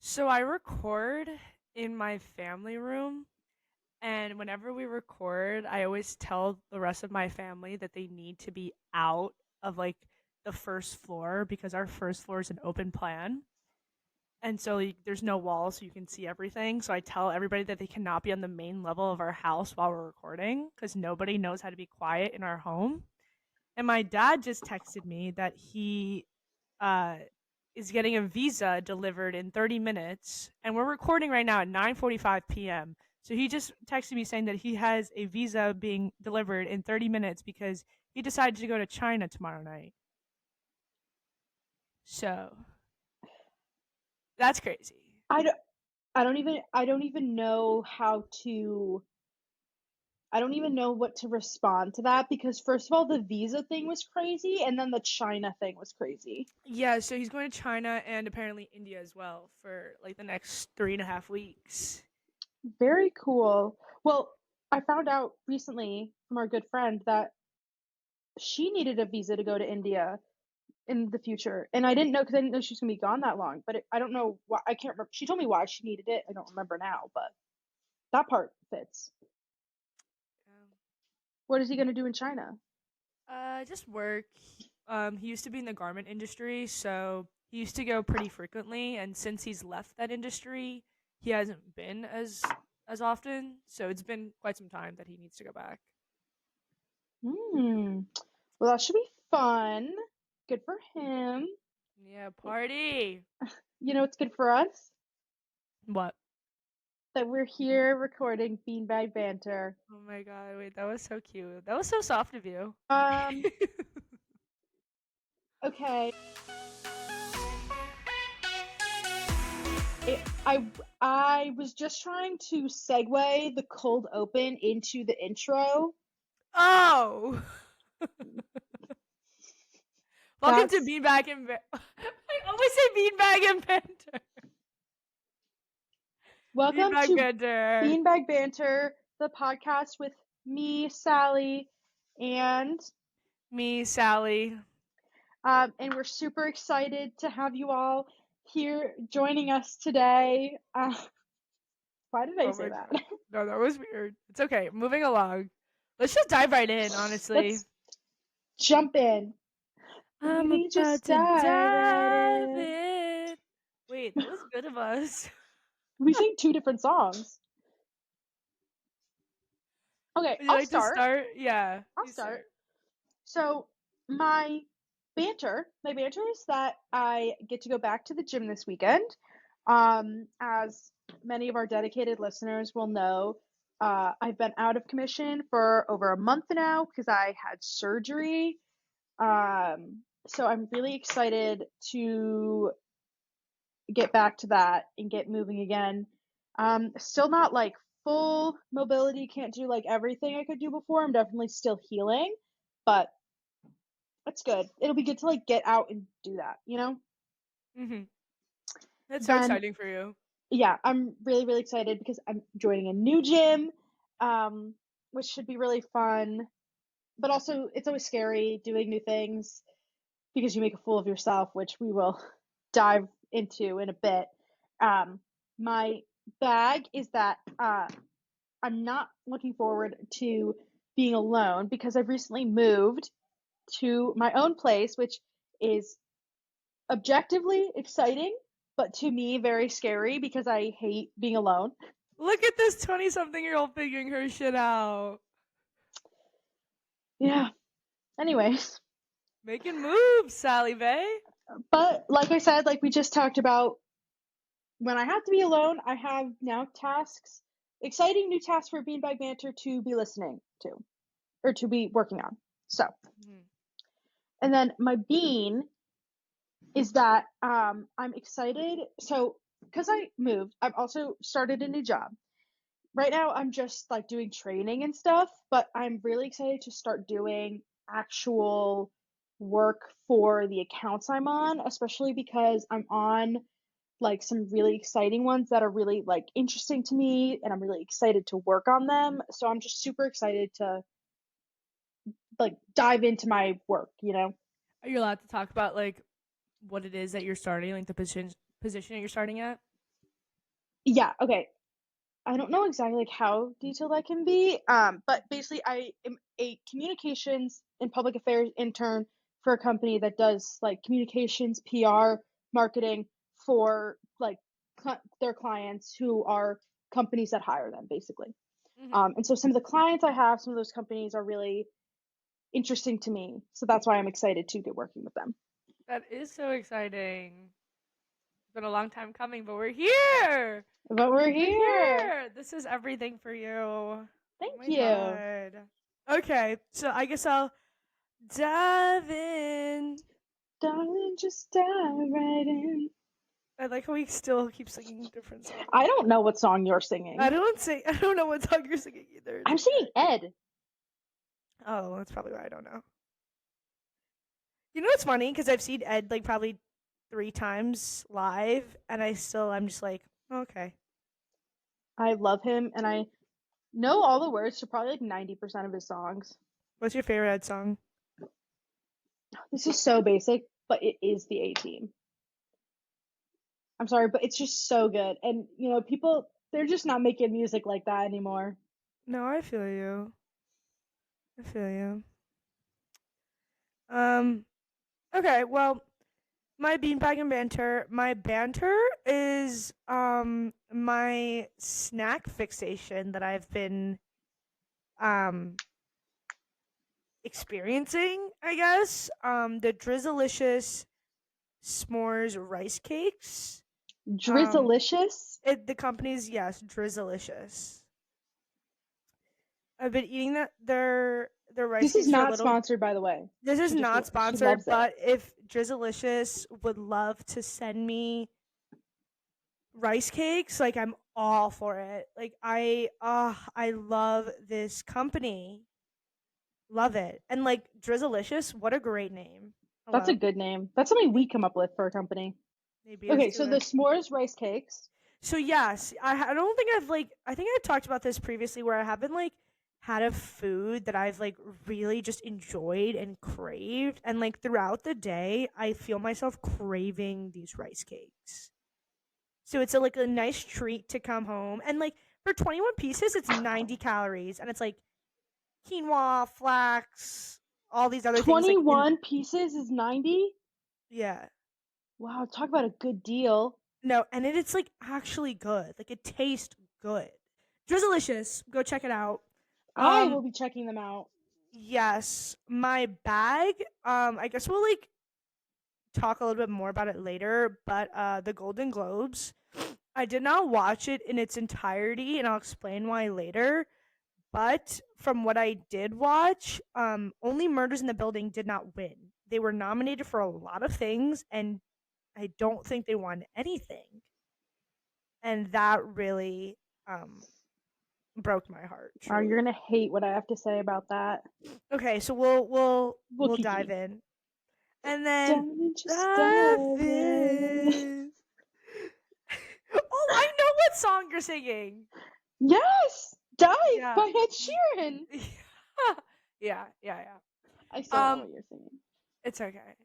So I record in my family room, and whenever we record, I always tell the rest of my family that they need to be out of like the first floor because our first floor is an open plan. And so there's no walls, so you can see everything. So I tell everybody that they cannot be on the main level of our house while we're recording because nobody knows how to be quiet in our home. And my dad just texted me that he uh, is getting a visa delivered in 30 minutes, and we're recording right now at 9:45 p.m. So he just texted me saying that he has a visa being delivered in 30 minutes because he decided to go to China tomorrow night. So that's crazy. I don't, I don't even know how to I don't even know what to respond to that because first of all the visa thing was crazy and then the China thing was crazy. Yeah, so he's going to China and apparently India as well for like the next 3.5 weeks. Very cool. Well, I found out recently from our good friend that she needed a visa to go to India in the future. And I didn't know because I didn't know she was going to be gone that long. But I don't know why. I can't remember. She told me why she needed it. I don't remember now, but that part fits. What is he going to do in China? Just work. He used to be in the garment industry, so he used to go pretty frequently. And since he's left that industry, he hasn't been as often. So it's been quite some time that he needs to go back. Hmm. Well, that should be fun. Good for him. Yeah, party. You know, it's good for us What? that we're here recording Beanbag Banter. Oh my god! Wait, that was so cute. That was so soft of you. Um, okay. It, I was just trying to segue the cold open into the intro. Oh, welcome to That's Beanbag and I always say Beanbag and Banter. welcome Beanbag to Banter. Beanbag Banter, the podcast with me, Sally, and Me, Sally. and we're super excited to have you all here joining us today. Why did I Oh say my that? god. No, that was weird. It's okay. Moving along. Let's just dive right in, honestly. Let's jump in. I'm We about just to dive right dive in. in. Wait, that was good of us. We sing two different songs. Okay, Would you I'll like to start. start? Yeah, I'll you start. start. So, my my banter is that I get to go back to the gym this weekend. As many of our dedicated listeners will know, I've been out of commission for over a month now because I had surgery. So I'm really excited to get back to that and get moving again. Still not like full mobility, can't do like everything I could do before. I'm definitely still healing, but that's good. It'll be good to like get out and do that, you know? Hmm. That's so Then exciting for you. yeah, I'm really, really excited because I'm joining a new gym, um, which should be really fun. But also, it's always scary doing new things because you make a fool of yourself, which we will dive into in a bit. My bag is that I'm not looking forward to being alone because I've recently moved to my own place, which is objectively exciting, but to me very scary because I hate being alone. Look at this 20 something year old figuring her shit out. Yeah. Anyways, Making moves, Sally Bay. but like I said, like we just talked about, when I have to be alone, I have now tasks, exciting new tasks for Beanbag Banter to be listening to or to be working on. So, Mhm. and then my bean is that I'm excited. So, because I moved, I've also started a new job. Right now, I'm just like doing training and stuff, but I'm really excited to start doing actual work for the accounts I'm on, especially because I'm on like some really exciting ones that are really like interesting to me and I'm really excited to work on them. So I'm just super excited to like dive into my work, you know? Are you allowed to talk about like what it is that you're starting, like the position that you're starting at? Yeah, okay. I don't know exactly like how detailed I can be, but basically I am a communications and public affairs intern for a company that does like communications, PR, marketing for like their clients who are companies that hire them, basically. Hmm. And so some of the clients I have, some of those companies are really interesting to me, so that's why I'm excited to get working with them. That is so exciting. It's been a long time coming, but we're here. But we're We're here. here. This is everything for you. Oh Thank my you. god. Okay, so I guess I'll dive in. Darling, just dive right in. I like how we still keep singing different songs. I don't know what song you're I singing. don't sing. I don't know what song you're singing either. It's I'm singing okay. Ed. Oh, that's probably why I don't know. You know what's funny? Because I've seen Ed like probably 3 times live, and I'm just like, okay. I love him, and I know all the words to probably like 90% of his songs. What's your favorite Ed song? This is so basic, but it is the A Team. I'm sorry, but it's just so good. And, people, they're just not making music like that anymore. No, I feel you. I feel you. Um. Okay. Well, my beanbag and banter. My banter is my snack fixation that I've been um experiencing. I guess the Drizzlicious s'mores rice cakes. Um, Drizzlicious. the company's yes, Drizzlicious. I've been eating their rice This is cakes for a not little. sponsored, by the way. This is not She sponsored, loves it. but if Drizzlicious would love to send me rice cakes, like I'm all for it. Like I love this company. Love it. And like Drizzlicious, what a great name. That's a Hello. good name. That's something we come up with for a company. Maybe let's Okay, do so the it. s'mores rice cakes. So yes, I don't think I've like I think I talked about this previously where I haven't like had a food that I've like really just enjoyed and craved and like throughout the day I feel myself craving these rice cakes. So it's like a nice treat to come home and like for 21 pieces it's 90 calories and it's like quinoa, flax, all these other things like in 21 pieces is 90? yeah. Wow, talk about a good deal. No, and it's like actually good. Like it tastes good. Drizzlicious. Go check it out. I Um, will be checking them out. yes, my bag. I guess we'll like talk a little bit more about it later. But the Golden Globes, I did not watch it in its entirety, and I'll explain why later. But from what I did watch, only Murders in the Building did not win. They were nominated for a lot of things, and I don't think they won anything. And that really um broke my heart, Oh, you're truly. gonna hate what I have to say about that. Okay, so we'll dive Wookie. in. And then Diamond just dive dive right in. in. Oh, I know what song you're singing. Yes! Dive Yeah. by Ed Sheeran! Yeah, yeah, yeah. I still know Um, what you're singing. it's okay.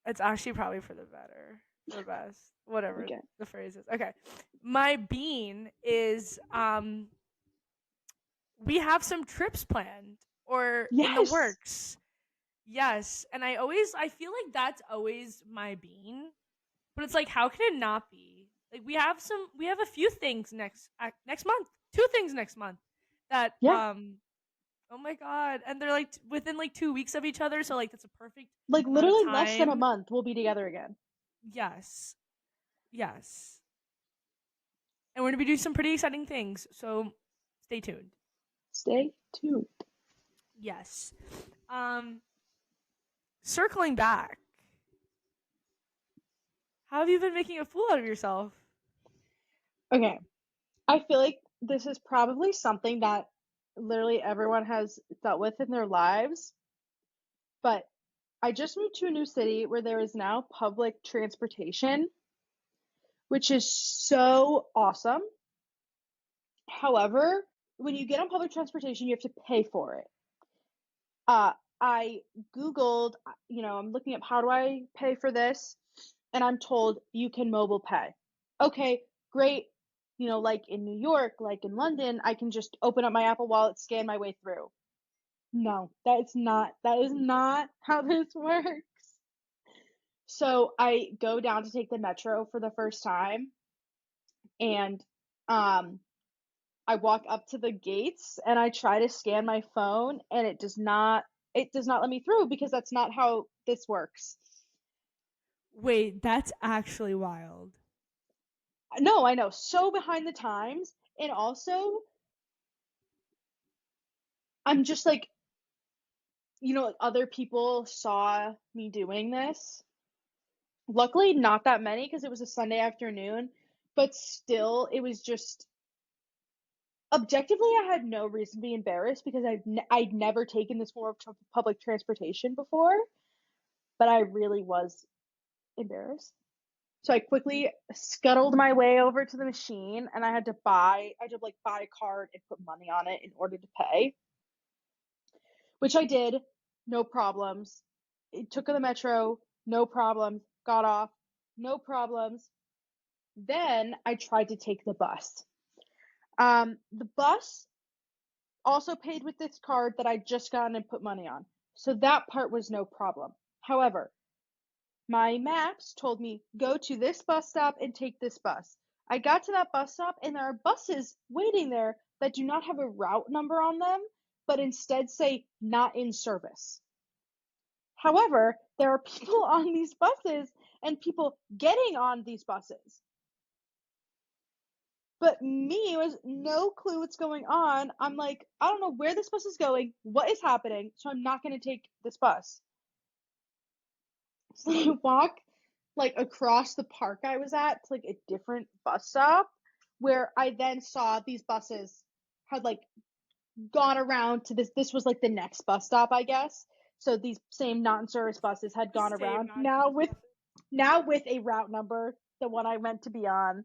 It's actually probably for the better, the best, whatever Okay. the phrase is. Okay. My bean is we have some trips planned or in the Yes! works. Yes, and I feel like that's always my bean, but it's like how can it not be? Like we have a few things next month. Two things next month that Yeah. oh my god, and they're like within like 2 weeks of each other, so like that's a perfect Like amount of literally less than a time. month we'll be together again. Yes. Yes. And we're going to be doing some pretty exciting things, so stay tuned. Stay tuned. Yes. Um circling back. How have you been making a fool out of yourself? Okay. I feel like this is probably something that literally everyone has dealt with in their lives, but I just moved to a new city where there is now public transportation, which is so awesome. However, when you get on public transportation, you have to pay for it. I Googled, I'm looking up how do I pay for this, and I'm told you can mobile pay. Okay, great. Like in New York, like in London, I can just open up my Apple Wallet, scan my way through. No, that is not how this works. So I go down to take the metro for the first time, and um I walk up to the gates and I try to scan my phone, and it does not let me through because that's not how this works. Wait, that's actually wild. No, I know, so behind the times. And also, I'm just like, other people saw me doing this. Luckily, not that many because it was a Sunday afternoon, but still, it was just objectively, I had no reason to be embarrassed because I'd never taken this form of public transportation before, but I really was embarrassed. So I quickly scuttled my way over to the machine, and I had to buy a card and put money on it in order to pay, which I did, no problems. It took the metro, no problems. Got off, no problems. Then I tried to take the bus. The bus also paid with this card that I just gotten and put money on. So that part was no problem. However, my maps told me go to this bus stop and take this bus. I got to that bus stop and there are buses waiting there that do not have a route number on them, but instead say not in service. However, there are people on these buses and people getting on these buses. But me was no clue what's going on. I'm like, I don't know where this bus is going, what is happening, so I'm not going to take this bus. So I walk like across the park I was at to like a different bus stop where I then saw these buses had like gone around to this was like the next bus stop, I guess. So these same not in service buses had The gone same around non-service buses. now with a route number, the one I meant to be on.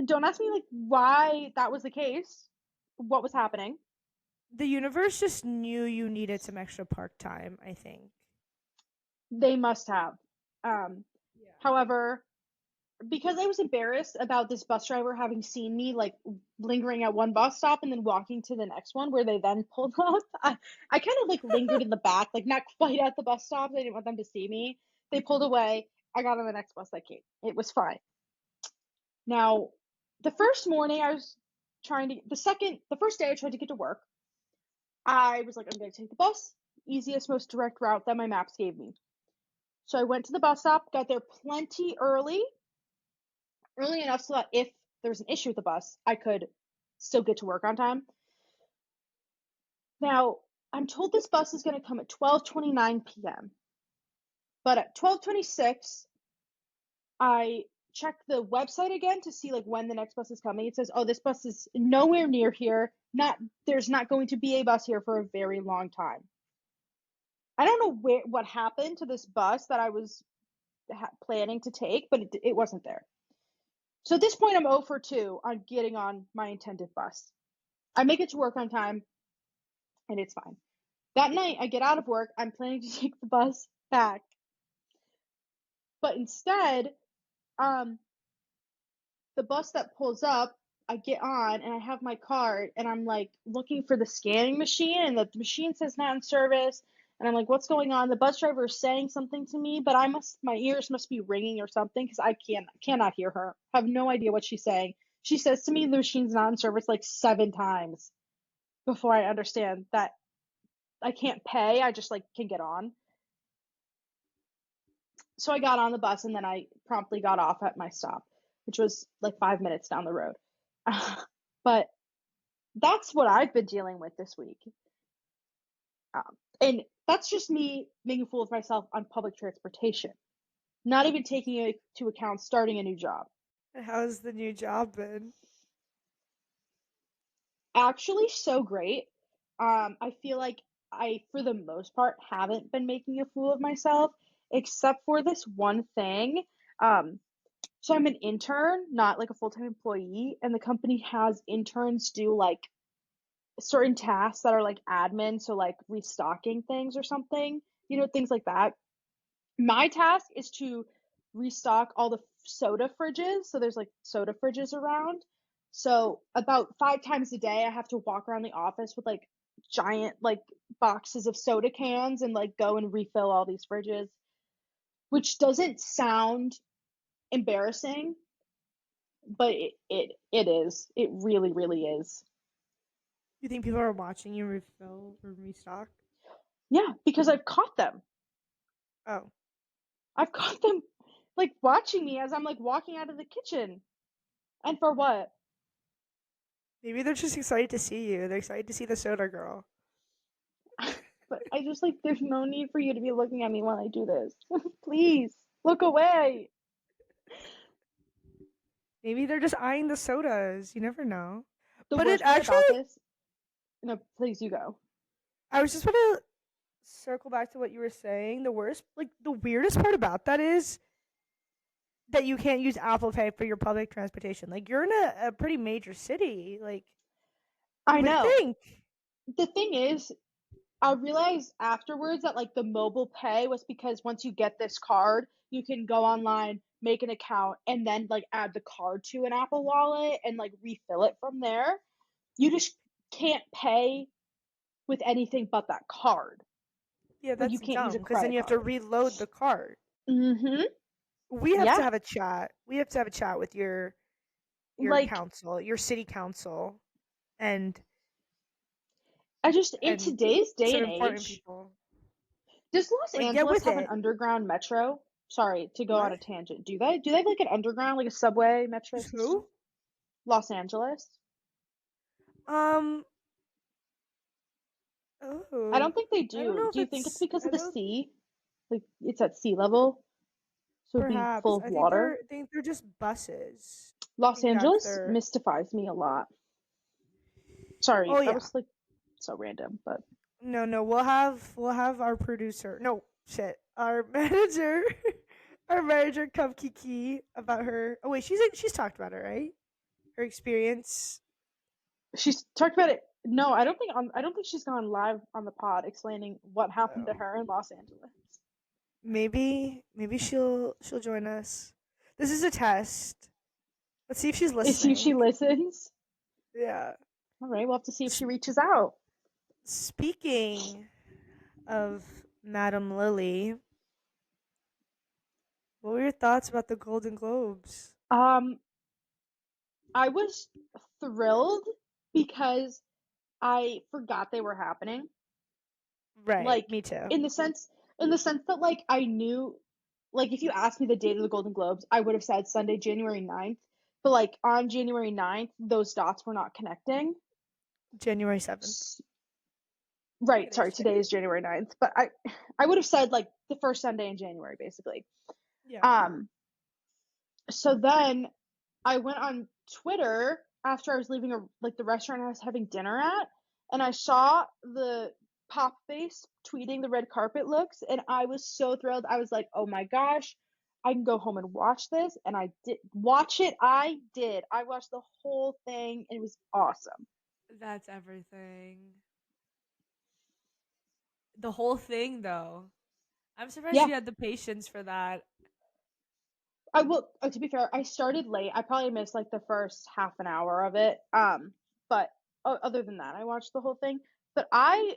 Don't ask me like why that was the case, what was happening. The universe just knew you needed some extra park time, I think. They must have. Um, Yeah. However, because I was embarrassed about this bus driver having seen me like lingering at one bus stop and then walking to the next one where they then pulled up, I kind of like lingered in the back, like not quite at the bus stop. I didn't want them to see me. They pulled away. I got on the next bus that came. It was fine. Now, the first morning I was the first day I tried to get to work, I was like, I'm going to take the bus, easiest, most direct route that my maps gave me. So I went to the bus stop, got there plenty early enough so that if there was an issue with the bus, I could still get to work on time. Now, I'm told this bus is going to come at 12:29 p.m. But at 12:26, I check the website again to see like when the next bus is coming. It says, "Oh, this bus is nowhere near here. There's not going to be a bus here for a very long time." I don't know what happened to this bus that I was planning to take, but it wasn't there. So at this point, I'm 0 for 2 on getting on my intended bus. I make it to work on time, and it's fine. That night, I get out of work. I'm planning to take the bus back, but instead, um, the bus that pulls up, I get on and I have my card, and I'm like looking for the scanning machine, and the machine says not in service. And I'm like, what's going on? The bus driver is saying something to me, but my ears must be ringing or something because I cannot hear her. I have no idea what she's saying. She says to me the machine's not in service like 7 times before I understand that I can't pay. I just like can get on. So I got on the bus and then I promptly got off at my stop, which was like 5 minutes down the road. But that's what I've been dealing with this week. And that's just me making a fool of myself on public transportation, not even taking into account starting a new job. How's the new job been? Actually, so great. I feel like for the most part, haven't been making a fool of myself, except for this one thing. Um, So I'm an intern, not like a full-time employee, and the company has interns do like certain tasks that are like admin, so like restocking things or something, things like that. My task is to restock all the soda fridges. So there's like soda fridges around. So about 5 times a day, I have to walk around the office with like giant like boxes of soda cans and like go and refill all these fridges, which doesn't sound embarrassing, but it is. It really, really is. You think people are watching you refill or restock? Yeah, because I've caught them. Oh, I've caught them like watching me as I'm like walking out of the kitchen. And for what? maybe they're just excited to see you. They're excited to see the soda girl. But I just like, there's no need for you to be looking at me when I do this. Please look away. Maybe they're just eyeing the sodas. You never know. The But it worst part actually, about this, no, please, you go. I was just gonna circle back to what you were saying. The weirdest part about that is that you can't use Apple Pay for your public transportation. Like you're in a pretty major city. Like you I would know. think. The thing is, I realized afterwards that like the mobile pay was because once you get this card, you can go online, make an account, and then like add the card to an Apple Wallet and like refill it from there. You just can't pay with anything but that card. Yeah, Like you that's can't use dumb a because then credit you have to card. reload the card. Mm-hmm. We have to Yeah. have a chat. We have to have a chat with your Like council, your city council, and I just in and today's day some and important age, people. does Los Like get Angeles with have an it. underground metro? Sorry to go on What? a tangent. Do they? Do they have like an underground, like a subway metro Who's system? who? Los Angeles? Um. I Oh, don't think they I don't do. know if Do you think it's it's. because of I the don't. sea? Like it's at sea level, so it'd be full Perhaps. of water. I think they're just buses. I Los think that's Angeles their. mystifies me a lot. Sorry, Oh that yeah. was like so random, but No, no. We'll have our producer. No shit. Our manager. Our manager come kiki about her. Oh wait, she's talked about it, right? Her experience. she's talked about it. No, I don't think she's gone live on the pod explaining what happened to Oh. her in Los Angeles. Maybe she'll join us. This is a test. Let's see if she's Is see if she listening. listens. Yeah. All right, we'll have to see if S- she reaches out. Speaking of Madam Lily, what were your thoughts about the Golden Globes? Um, I was thrilled because I forgot they were happening. Right, Like me too. in the sense in the sense that like I knew, like if you asked me the date of the Golden Globes, I would have said Sunday, January 9th. But like on January 9th, those dots were not connecting. January 7th. S- Right, sorry, Today's today today. is January 9th, but I would have said like the first Sunday in January basically. Yeah. Um so then I went on Twitter after I was leaving like the restaurant I was having dinner at, and I saw the pop face tweeting the red carpet looks, and I was so thrilled. I was like, "Oh my gosh, I can go home and watch this." And I did watch it. I did. I watched the whole thing, and it was awesome. That's everything. The whole thing, though. I'm surprised Yeah, you had the patience for that. I will. To be fair, I started late. I probably missed like the first half an hour of it. But other than that, I watched the whole thing. But I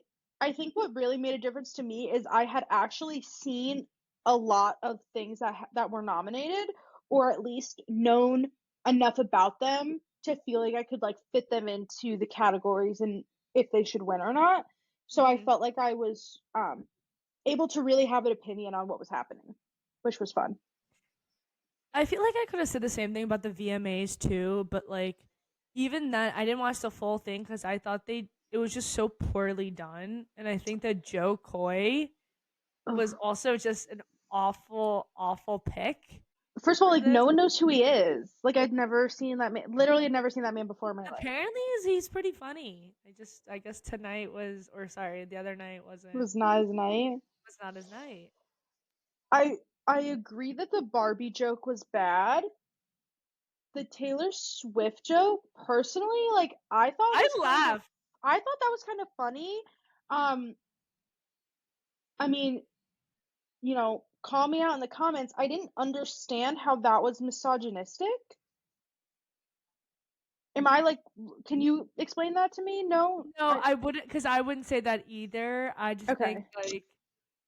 think what really made a difference to me is I had actually seen a lot of things that were nominated, or at least known enough about them to feel like I could like fit them into the categories and if they should win or not. So I Hmm. felt like I was able to really have an opinion on what was happening, which was fun. I feel like I could have said the same thing about the VMAs too, but like even that I didn't watch the full thing because I thought it was just so poorly done, and I think that Joe Coy was Ugh. also just an awful pick First of all, for like no this. one knows who he is. Like I'd never seen that man. Literally, I'd never seen that man before in my life. Apparently, he's pretty funny. I guess tonight was, or sorry, the other night It wasn't was not his night. was not his night. I I agree that the Barbie joke was bad. The Taylor Swift joke, personally, like I laughed. I thought that was kind of funny. Um, I mean, you know, call me out in the comments. I didn't understand how that was misogynistic. Am I like, can you explain that to me? No? No, I wouldn't, because I wouldn't say that either. I just think Okay. like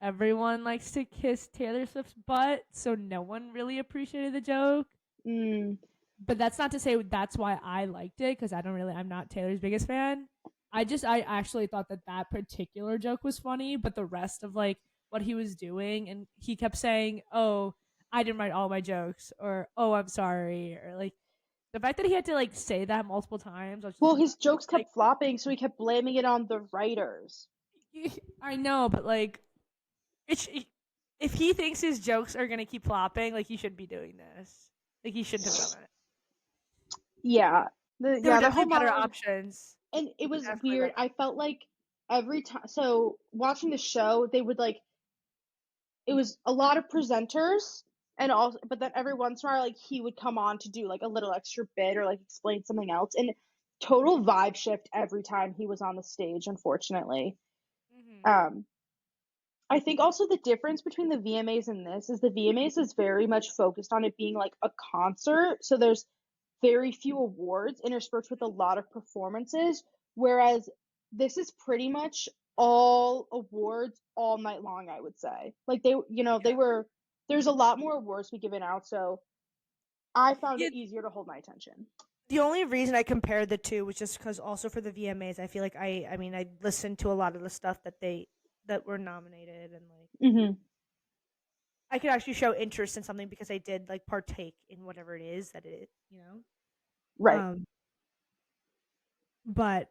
everyone likes to kiss Taylor Swift's butt, so no one really appreciated the joke. Mm, But that's not to say that's why I liked it, because I'm not Taylor's biggest fan. I actually thought that that particular joke was funny, but the rest of like what he was doing, and he kept saying, "Oh, I didn't write all my jokes," or "Oh, I'm sorry," or like the fact that he had to like say that multiple times, I was just well, his jokes like, kept flopping, so he kept blaming it on the writers. I know, but like, it's if he thinks his jokes are gonna keep flopping, like he should be doing this. Like he shouldn't have done it. Yeah. There were The whole definitely better monologue, options. and it was Definitely weird. better. I felt like every time, so watching the show, they would like, it was a lot of presenters, and also, but then every once in a while, like he would come on to do like a little extra bit or like explain something else, and total vibe shift every time he was on the stage, unfortunately. Mm-hmm. Um, I think also the difference between the VMAs and this is the VMAs is very much focused on it being like a concert. So there's very few awards interspersed with a lot of performances, whereas this is pretty much all awards all night long, I would say. Like they Yeah. were there's a lot more awards to be given out, so I found Yeah. it easier to hold my attention. The only reason I compared the two was just because also for the VMAs, I feel like I mean, I listened to a lot of the stuff that were nominated, and like Hmm. I could actually show interest in something because I did like partake in whatever it is that it. Right. Um, but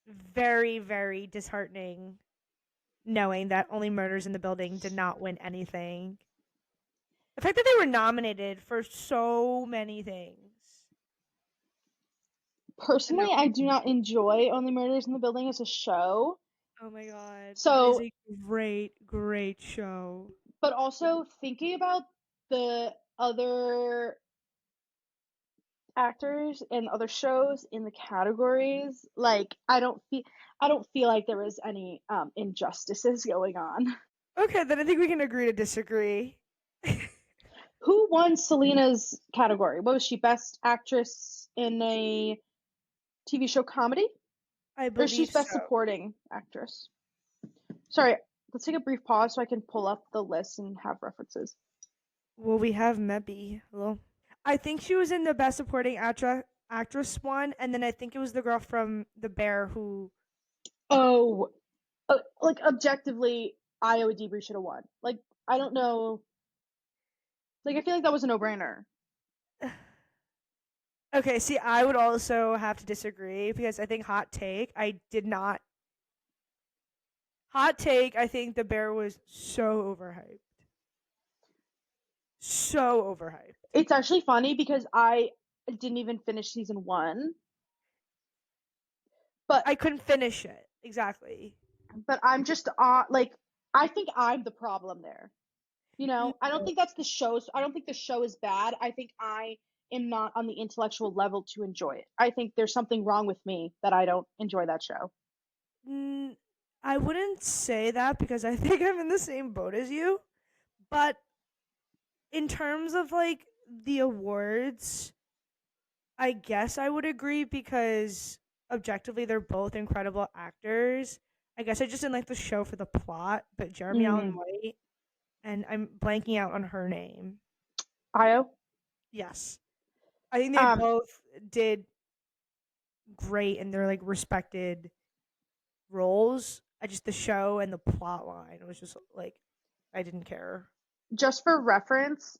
very, very disheartening knowing that Only Murders in the Building did not win anything. The fact that they were nominated for so many things and Personally, not I do win. not enjoy Only Murders in the Building as a show. Oh my god, it is So, a great, great show. but also thinking about the other actors and other shows in the categories, like I don't feel like there was any injustices going on. Okay, then I think we can agree to disagree. Who won Selena's category? What was she, best actress in a TV show comedy? I Or she's believe best so. supporting actress. Sorry, let's take a brief pause so I can pull up the list and have references. Well, we have Mebby. Hello. I think she was in the Best Supporting Actress one, and then I think it was the girl from The Bear who. Oh, like objectively, Iowa Debris should have won. Like I don't know. Like I feel like that was a no-brainer. Okay, see, I would also have to disagree because I think hot take. I did not. Hot take. I think The Bear was so overhyped. So overhyped. It's actually funny because I didn't even finish season one, but I couldn't finish it exactly. I'm just like I think I'm the problem there. You know, I don't No. think that's the show's. I don't think the show is bad. I think I am not on the intellectual level to enjoy it. I think there's something wrong with me that I don't enjoy that show. Mm, I wouldn't say that because I think I'm in the same boat as you. But in terms of like the awards, I guess I would agree because objectively they're both incredible actors. I guess I just didn't like the show for the plot, but Jeremy Allen Mm. White, and I'm blanking out on her name. Io. Yes. I think they Um, both did great in their like respected roles. I just the show and the plot line was just like I didn't care. just for reference,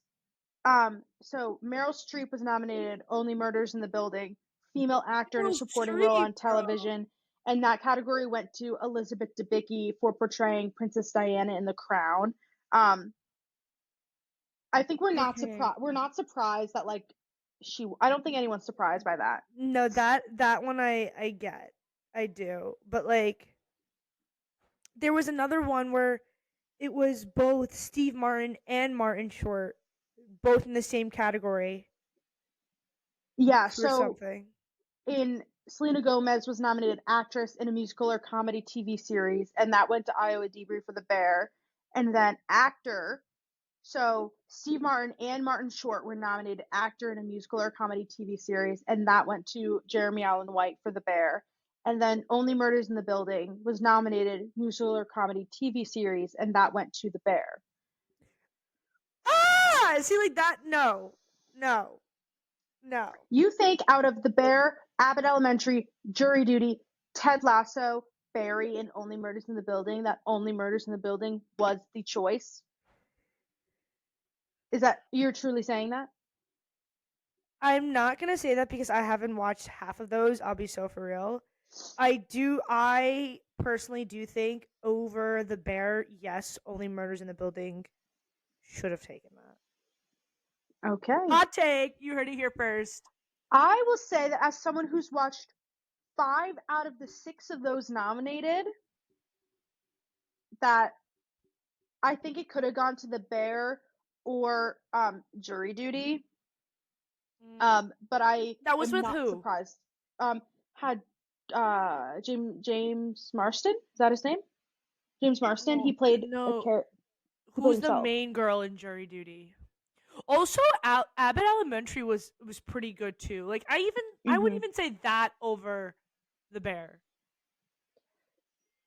so Meryl Streep was nominated Only Murders in the Building, female actor in a Meryl supporting role Streep, on bro. television, and that category went to Elizabeth Debicki for portraying Princess Diana in The Crown. Um, I think Okay. we're not surprised that like I don't think anyone's surprised by that. No, that one I get. I do. But like there was another one where it was both Steve Martin and Martin Short both in the same category Yeah, for so something. in Selena Gomez was nominated actress in a musical or comedy TV series, and that went to Iowa Debris for The Bear. And then actor So Steve Martin and Martin Short were nominated actor in a musical or comedy TV series, and that went to Jeremy Allen White for The Bear. And then Only Murders in the Building was nominated musical or comedy TV series, and that went to The Bear. Ah, see, like that. No, no, no. You think out of The Bear, Abbott Elementary, Jury Duty, Ted Lasso, Barry, and Only Murders in the Building, that Only Murders in the Building was the choice? Is that you're truly saying that? I'm not gonna say that because I haven't watched half of those. I'll be so for real. I do. I personally do think over the bear. Yes, only murders in the building should have taken that. Okay. Hot take. You heard it here first. I will say that as someone who's watched 5 out of the 6 of those nominated, that I think it could have gone to The Bear or Jury Duty. But I That was am with not who? surprised. Had James Marston, is that his name? James Marston. He Oh played a no. character. He played Who's the himself. main girl in jury duty? Also, Abbott Elementary was pretty good too. Like I would Hmm. even say that over the bear.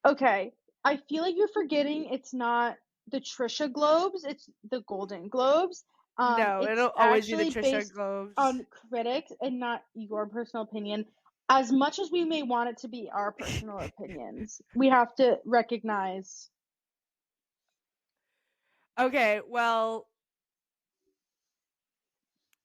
Okay, I feel like you're forgetting it's not the Trisha Globes, it's the Golden Globes. No, It's it'll always be the actually Trisha based Globes. on critics and not your personal opinion. As much as we may want it to be our personal opinions, we have to recognize. Okay, well,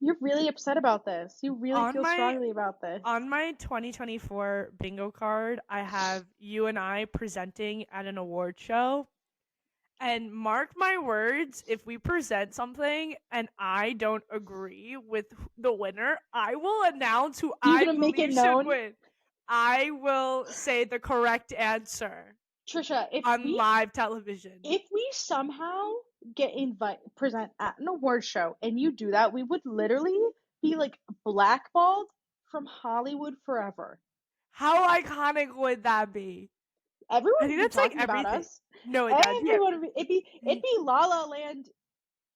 You're really upset about this. You really on feel my strongly about this. on my 2024 bingo card, I have you and I presenting at an award show. And mark my words, if we present something and I don't agree with the winner, I will announce who You're I gonna make it believe should known, win. I will say the correct answer Trisha. on live television. If we somehow get present at an award show and you do that, we would literally be like blackballed from Hollywood forever. How iconic would that be? Everyone I would think be that's like talking about everything. us. No, it does. Yeah. Everyone would it'd be La La Land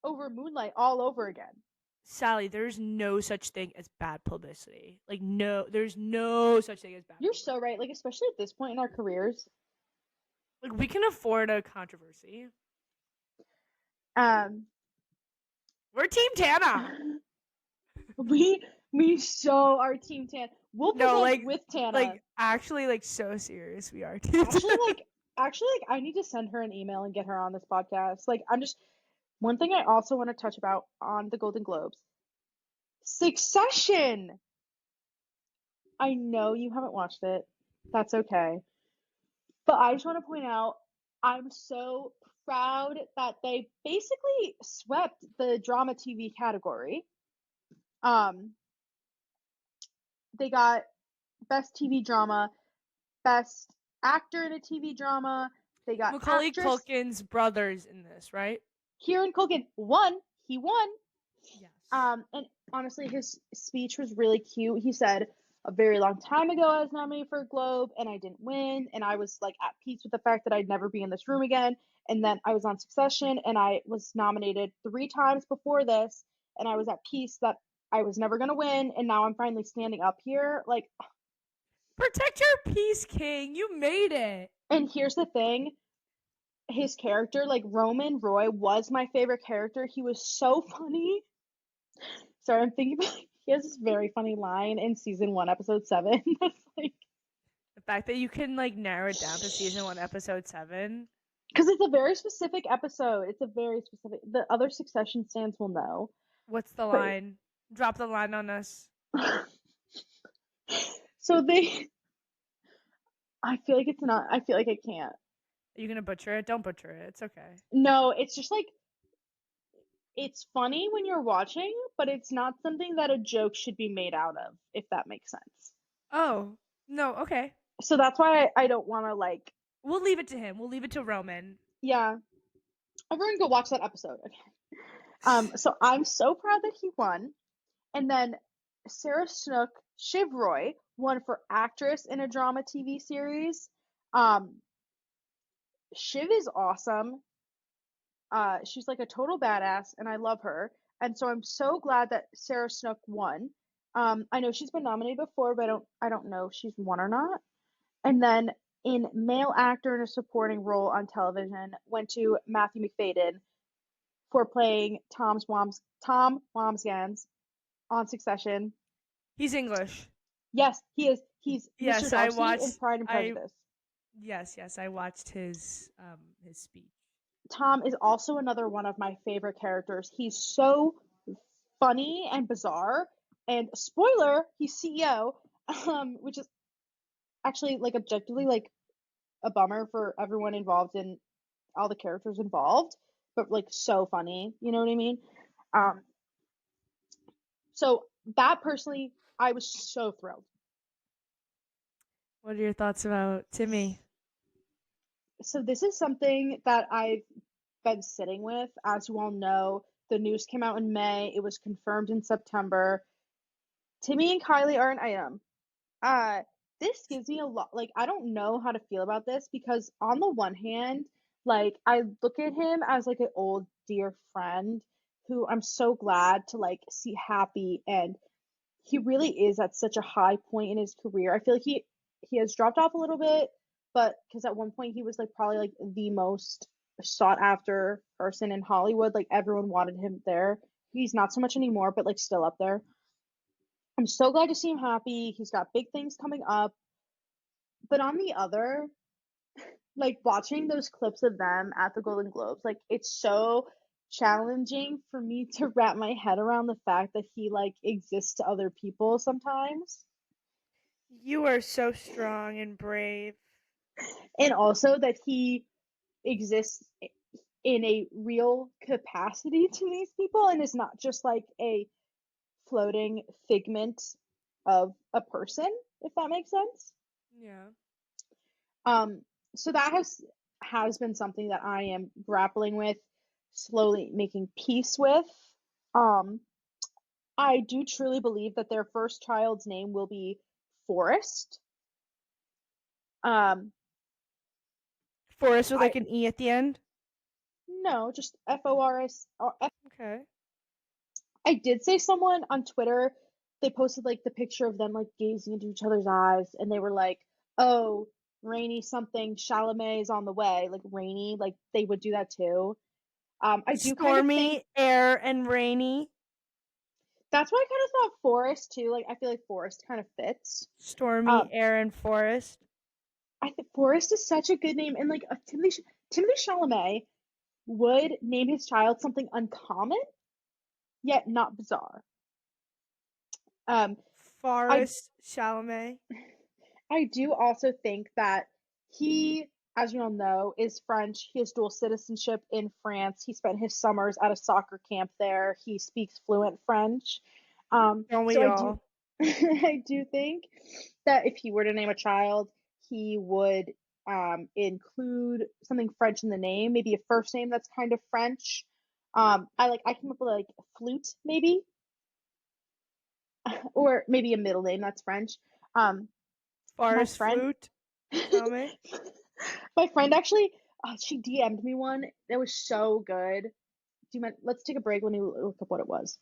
over Moonlight all over again. Sally, there's no such thing as bad publicity. Like, no, there's no such thing as bad You're so publicity. right. Like especially at this point in our careers. Like, we can afford a controversy. Um We're Team Tana. we we so are Team Tan. We'll No, present with Tana. actually, like so serious we are. Actually like actually, I need to send her an email and get her on this podcast. Like I'm just one thing I also want to touch about on the Golden Globes. Succession. I know you haven't watched it. That's okay. But I just want to point out I'm so proud that they basically swept the drama TV category. Um they got best TV drama, best actor in a TV drama. They got Macaulay actress. Culkin's brothers in this, right? Kieran Culkin won. He won. Yes. And honestly, his speech was really cute. He said, a very long time ago, I was nominated for a Globe and I didn't win. And I was like at peace with the fact that I'd never be in this room again. And then I was on Succession and I was nominated 3 times before this. And I was at peace that I was never going to win. And now I'm finally standing up here. Like, Protect your peace, King. You made it. and here's the thing, his character, like Roman Roy, was my favorite character. He was so funny. Sorry, I'm thinking about he has this very funny line in season 1, episode 7. That's like The fact that you can like narrow it down to season 1, episode 7. because it's a very specific episode. It's a very specific. The other Succession stands will know, What's the but line? Drop the line on us. so they. I feel like it's not. I feel like I can't. Are you gonna butcher it? Don't butcher it. It's okay. No, it's just like it's funny when you're watching, but it's not something that a joke should be made out of, if that makes sense. Oh no. Okay. So that's why I don't want to like. We'll leave it to him. We'll leave it to Roman. Yeah, everyone go watch that episode. Okay. So I'm so proud that he won. And then Sarah Snook, Shiv Roy, won for actress in a drama TV series. Shiv is awesome. She's like a total badass, and I love her. And so I'm so glad that Sarah Snook won. I know she's been nominated before, but I don't know if she's won or not. And then in male actor in a supporting role on television went to Matthew McFadden for playing Tom Wambsgans on Succession. He's English. Yes, he is. He's Mr. Yes, I Darcy in watched. Pride and I Prejudice. yes, I watched his speech. Tom is also another one of my favorite characters. He's so funny and bizarre. And spoiler, he's CEO, which is actually like objectively like a bummer for everyone involved in all the characters involved, but like so funny. You know what I mean? Um, so that personally, I was so thrilled. What are your thoughts about Timmy? So this is something that I've been sitting with. As you all know, the news came out in May. It was confirmed in September. Timmy and Kylie are an item. Uh, this gives me a lot. Like, I don't know how to feel about this because, on the one hand, like, I look at him as like an old dear friend who I'm so glad to like see happy, and he really is at such a high point in his career. I feel like he has dropped off a little bit, but because at one point he was like probably like the most sought after person in Hollywood, like everyone wanted him there. He's not so much anymore, but like still up there. I'm so glad to see him happy. He's got big things coming up. But on the other, like watching those clips of them at the Golden Globes, like it's so challenging for me to wrap my head around the fact that he like exists to other people sometimes. You are so strong and brave. And also that he exists in a real capacity to these people and is not just like a floating figment of a person, if that makes sense. Yeah. Um, so that has been something that I am grappling with, slowly making peace with. Um, I do truly believe that their first child's name will be Forrest. Um, Forrest with I like an E at the end. no, just Fors. Okay. I did say someone on Twitter, they posted like the picture of them like gazing into each other's eyes, and they were like, "Oh, Rainy something Chalamet is on the way." Like Rainy, like they would do that too. I do kind of think Stormy, air, and rainy. that's why I kind of thought Forest too. Like I feel like Forest kind of fits. Stormy, Um, air, and forest. I think Forest is such a good name, and like Timothy Chalamet would name his child something uncommon yet not bizarre. Um, I Forest, Chalamet. I do also think that he, as you all know, is French. He has dual citizenship in France. He spent his summers at a soccer camp there. He speaks fluent French. Don't So we I do, all? I do think that if he were to name a child, he would include something French in the name, maybe a first name that's kind of French. I came up with like flute maybe, or maybe a middle name that's French. Um, my Forest, friend flute, Chalamet. My friend actually, she DM'd me one that was so good. Do you mind? Let's take a break. Let me look up what it was.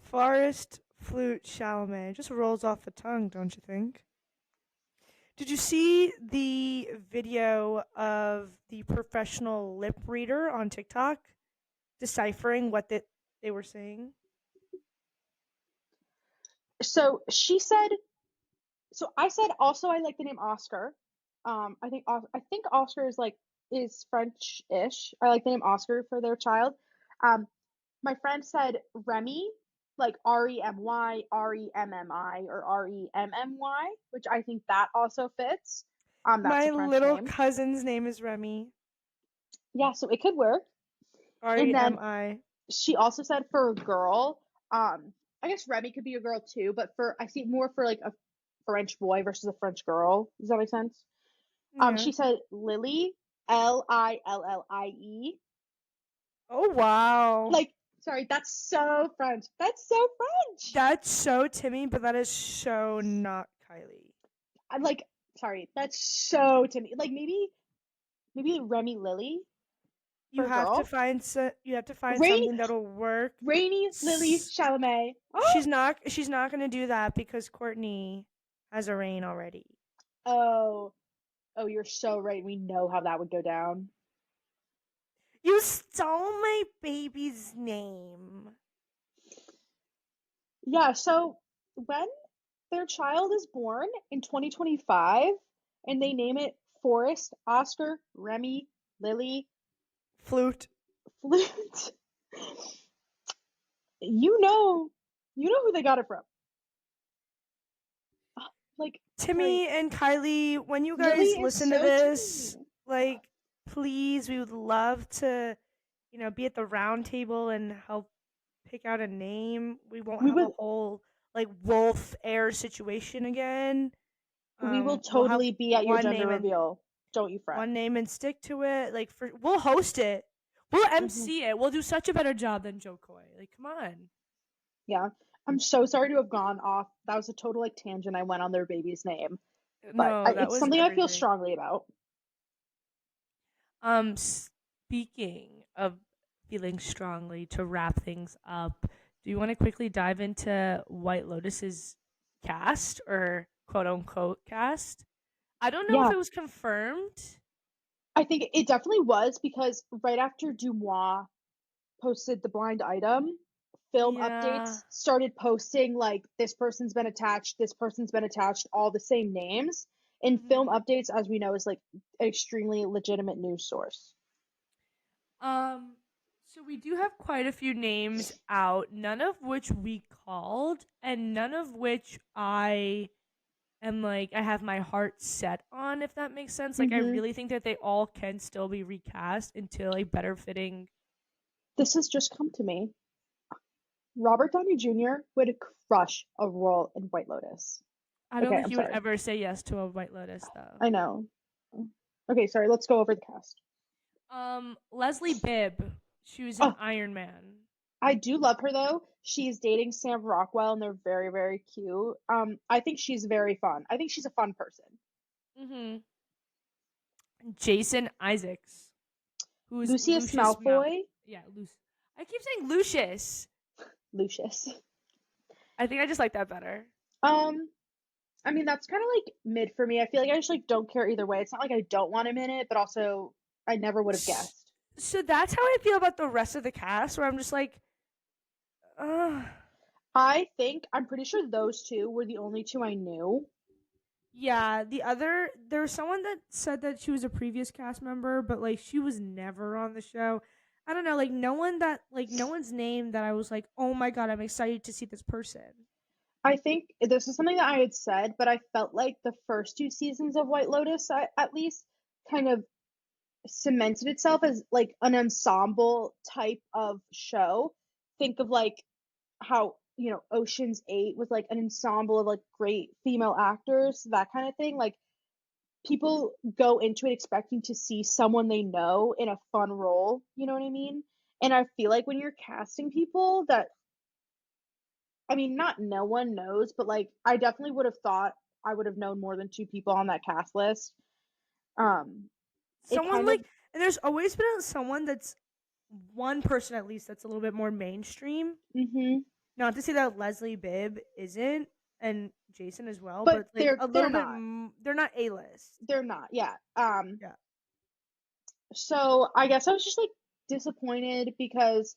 Forest, flute, Chalamet. Just rolls off the tongue, don't you think? Did you see the video of the professional lip reader on TikTok deciphering what they were saying? So she said. So I said also I like the name Oscar. I think Oscar is French-ish. I like the name Oscar for their child. Um, my friend said Remy, like Remy, Remmi, or Remmy, which I think that also fits. That's My a French little name. cousin's name is Remy. Yeah, so it could work. And then Remi. she also said for a girl, I guess Remy could be a girl too, but for I see more for like a French boy versus a French girl. Does that make sense? Yeah. She said Lily, Lillie. Oh wow. Like, sorry, that's so French. That's so French. That's so Timmy, but that is so not Kylie. I'm like, sorry, that's so to me. Like maybe Remy Lily. for a girl. You have to find Rain, something that'll work. Rainy Lily S- Chalamet. Oh, she's not gonna do that because Courtney has a reign already. oh, oh, you're so right. We know how that would go down. You stole my baby's name. Yeah, so when their child is born in 2025 and they name it Forrest, Oscar, Remy, Lily, Flute. Flute, you know, you know who they got it from. Like, sorry, Timmy and Kylie, when you Lily guys is listen to so this, teeny. like, please, we would love to, be at the round table and help pick out a name. We won't We have a would whole like wolf air situation again. we will We'll have totally be at your gender reveal. Don't you fret. one name and stick to it. Like we'll host it. We'll Hmm. MC it. We'll do such a better job than Joe Coy. Like, come on. Yeah. I'm so sorry to have gone off. That was a total like tangent I went on their baby's name, but No, that it's was something I feel everything. strongly about. Speaking of feeling strongly to wrap things up, do you want to quickly dive into White Lotus's cast or quote unquote cast? I don't know if Yeah, it was confirmed. I think it definitely was because right after Dumois posted the blind item, film Yeah. updates started posting like this person's been attached, all the same names. And film Hmm. updates, as we know, is like an extremely legitimate news source. Um, so we do have quite a few names out, none of which we called, and none of which I am like I have my heart set on, if that makes sense. Like I Hmm. really think that they all can still be recast into like better fitting. This has just come to me. Robert Downey Jr. would crush a role in White Lotus. I don't Okay, think I'm he would sorry. ever say yes to a White Lotus though. I know. Okay, sorry. Let's go over the cast. Leslie Bibb, she was in Oh, Iron Man. I do love her though. She's dating Sam Rockwell, and they're very, very cute. I think she's very fun. I think she's a fun person. Mm-hmm. Jason Isaacs, who's Lucius Malfoy, Yeah, I keep saying Lucius. Lucius. I think I just like that better. Um, I mean that's kind of like mid for me. I feel like I just like don't care either way. It's not like I don't want him in it, but also I never would have guessed. So that's how I feel about the rest of the cast, where I'm just like, ugh. I'm pretty sure those two were the only two I knew. Yeah, there was someone that said that she was a previous cast member, but like she was never on the show. I don't know, like no one's name that I was like, oh my god, I'm excited to see this person. I think this is something that I had said, but I felt like the first two seasons of White Lotus, at least, kind of cemented itself as like an ensemble type of show. Think of like how, Ocean's 8 was like an ensemble of like great female actors, that kind of thing. Like people go into it expecting to see someone they know in a fun role, you know what I mean? And I feel like when you're casting people that, I mean, not no one knows, but like I definitely would have thought I would have known more than two people on that cast list. Um, it Someone kind of, like, and there's always been someone that's one person at least that's a little bit more mainstream. hmm Not to say that Leslie Bibb isn't, and Jason as well, but but like they're a they're little bit, not. they're not A list. They're not. Yeah. Yeah. So I guess I was just like disappointed because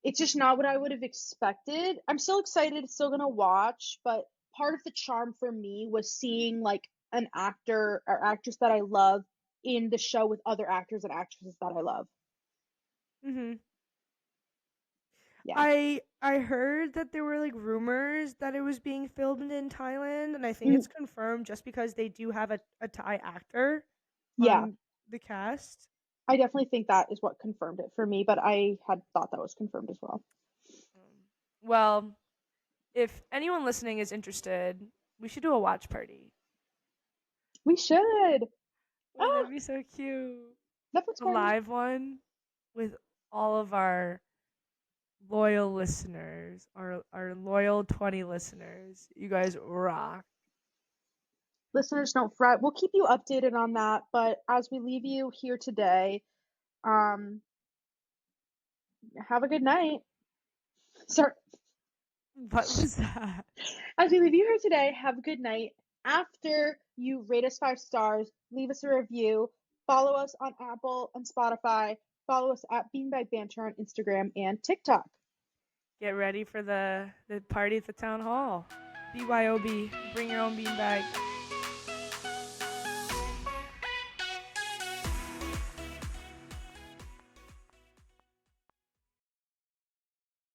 it's just not what I would have expected. I'm still excited, still gonna watch, but part of the charm for me was seeing like an actor or actress that I love in the show with other actors and actresses that I love. Hmm. Yeah. I heard that there were like rumors that it was being filmed in Thailand, and I think Mm, it's confirmed just because they do have a Thai actor yeah. on the cast. I definitely think that is what confirmed it for me, but I had thought that was confirmed as well. Well, if anyone listening is interested, we should do a watch party. We should. Wouldn't Oh, that be so cute? Netflix A party. live one with all of our loyal listeners, our loyal 20 listeners. You guys rock. Listeners, don't fret. We'll keep you updated on that, but as we leave you here today, Um, have a good night. Sorry. What was that? As we leave you here today, have a good night. After you rate us 5 stars, leave us a review, follow us on Apple and Spotify, follow us at Bean Bag Banter on Instagram and TikTok. Get ready for the party at the town hall. BYOB. Bring your own beanbag.